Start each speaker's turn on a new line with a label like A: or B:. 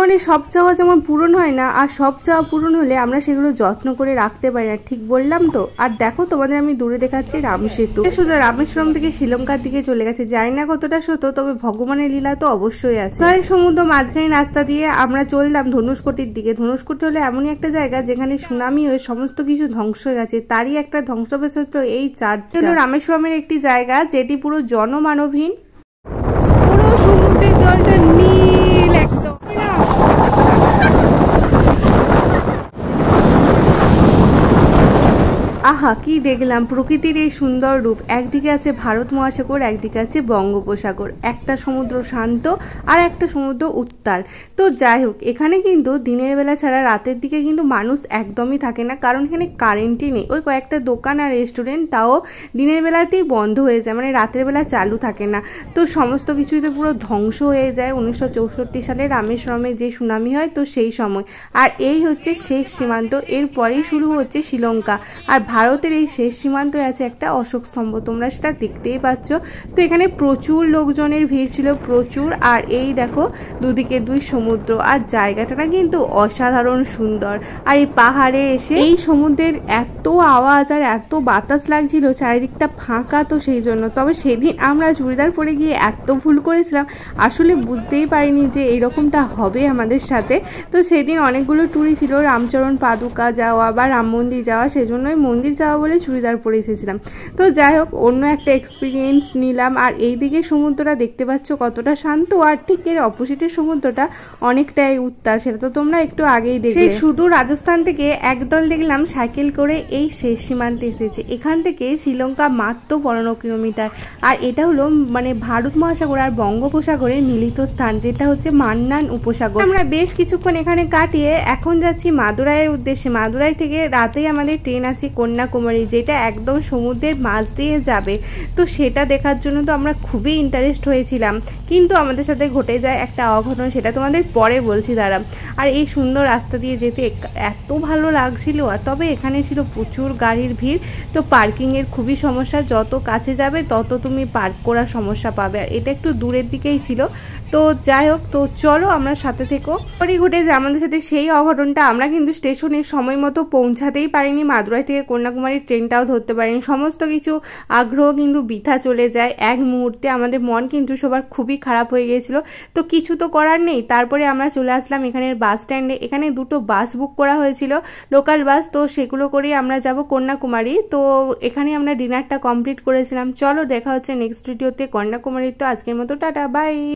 A: জীবনে সব চাওয়া যেমন পূরণ হয় না, আর সব চাওয়া পূরণ হলে আমরা সেগুলো যত্ন করে রাখতে পারি না, ঠিক বললাম তো? আর দেখো তোমাদের আমি দূরে দেখাচ্ছি রাম সেতু, সোজা রামেশ্বরম থেকে শ্রীলঙ্কার দিকে চলে গেছে। জানি না কতটা সত্য, তবে ভগবানের লীলা তো অবশ্যই আছে। আর সমুদ্র মাঝখানে রাস্তা দিয়ে আমরা চললাম ধনুষকোটির দিকে। ধনুষকোটি হলো এমনই একটা জায়গা যেখানে সুনামি হয়ে সমস্ত কিছু ধ্বংস হয়ে গেছে, তারই একটা ধ্বংসাবশেষ হলো এই চার্চ। হলো রামেশ্বরমের একটি জায়গা যেটি পুরো জনমানবহীন, পুরো সমুদ্রের জলটা নীল একদম। আহা, কি দেখলাম প্রকৃতির এই সুন্দর রূপ। একদিকে আছে ভারত মহাসাগর, একদিকে আছে বঙ্গোপসাগর, একটা সমুদ্র শান্ত আর একটা সমুদ্র উত্তাল। তো যাই হোক, এখানে কিন্তু দিনের বেলা ছাড়া রাতের দিকে কিন্তু মানুষ একদমই থাকে না, কারণ এখানে কারেন্টই নেই। ওই কয়েকটা দোকান আর রেস্টুরেন্ট তাও দিনের বেলাতেই বন্ধ হয়ে যায়, মানে রাতের বেলা চালু থাকে না। তো সমস্ত কিছুই তো পুরো ধ্বংস হয়ে যায় 1964 সালে রামেশ্বরমে যে সুনামি হয়, তো সেই সময়। আর এই হচ্ছে শেষ সীমান্ত, এরপরেই শুরু হচ্ছে শ্রীলঙ্কা। আর ভারতের এই শেষ সীমান্তে আছে একটা অশোক স্তম্ভ, তোমরা সেটা দেখতেই পাচ্ছ। তো এখানে প্রচুর লোকজনের ভিড় ছিল, প্রচুর। আর এই দেখো দুদিকে দুই সমুদ্র, আর জায়গাটা না কিন্তু অসাধারণ সুন্দর। আর এই পাহাড়ে এসে এই সমুদ্রের এত আওয়াজ আর এত বাতাস লাগছিল, চারিদিকটা ফাঁকা, তো সেই জন্য। তবে সেদিন আমরা চুড়িদার পরে গিয়ে এত ভুল করেছিলাম, আসলে বুঝতেই পারিনি যে এইরকমটা হবে আমাদের সাথে। তো সেদিন অনেকগুলো ট্যুরই ছিল, রামচরণ পাদুকা যাওয়া বা রাম মন্দির যাওয়া, সেজন্যই মন্দির যাওয়া বলে চুড়িদার পরে এসেছিলাম। তো যাই হোক, অন্য একটা এক্সপিরিয়েন্স নিলাম। আর এইদিকে সমুদ্রটা দেখতে পাচ্ছ কতটা শান্ত, আর ঠিক এর অপোজিটের সমুদ্রটা অনেকটাই উত্তাল, সেটা তো তোমরা একটু আগেই দেখলে। সেই সুদূর রাজস্থান থেকে একদল দেখলাম সাইকেল করে এই শেষ সীমান্তে এসেছে। এখান থেকে শ্রীলঙ্কা মাত্র 15 কিলোমিটার। আর এটা হলো মানে ভারত মহাসাগর আর বঙ্গোপসাগরের মিলিত স্থান, যেটা হচ্ছে মান্নান উপসাগর। আমরা বেশ কিছুক্ষণ এখানে কাটিয়ে এখন যাচ্ছি মাদুরাইয়ের উদ্দেশ্যে। মাদুরাই থেকে রাতেই আমাদের ট্রেন আছে কন্যাকুমারী, যেটা একদম সমুদ্রের মাঝ দিয়ে যাবে। তো সেটা দেখার জন্য তো আমরা খুবই ইন্টারেস্ট হয়েছিলাম, কিন্তু আমাদের সাথে ঘটে যায় একটা অঘটন, সেটা তোমাদের পরে বলছি দাঁড়া। আর এই সুন্দর রাস্তা দিয়ে যেতে এত ভালো লাগছিল। আর তবে এখানে ছিল প্রচুর গাড়ির ভিড়, তো পার্কিংয়ের খুবই সমস্যা, যত কাছে যাবে তত তুমি পার্ক করার সমস্যা পাবে। আর এটা একটু দূরের দিকেই ছিল। তো যাই হোক, তো চলো আমরা সাথে থেকো। পরে ঘটে যে আমাদের সাথে সেই অঘটনটা, আমরা কিন্তু স্টেশনের সময় মতো পৌঁছাতেই পারিনি, মাদুরাই থেকে কন্যাকুমারীর ট্রেনটাও ধরতে পারিনি। সমস্ত কিছু আগ্রহ কিন্তু বৃথা চলে যায় এক মুহূর্তে। আমাদের মন কিন্তু সবার খুবই খারাপ হয়ে গিয়েছিল। তো কিছু তো করার নেই। তারপরে আমরা চলে আসলাম এখানের বাস স্ট্যান্ডে। এখানে দুটো বাস বুক করা হয়েছিল, লোকাল বাস, তো সেগুলো করেই আমরা যাব কন্যাকুমারী। তো এখানে আমরা ডিনারটা কমপ্লিট করেছিলাম। চলো দেখা হচ্ছে নেক্সট ভিডিওতে কন্যাকুমারী। তো আজকের মতো টাটা, বাই।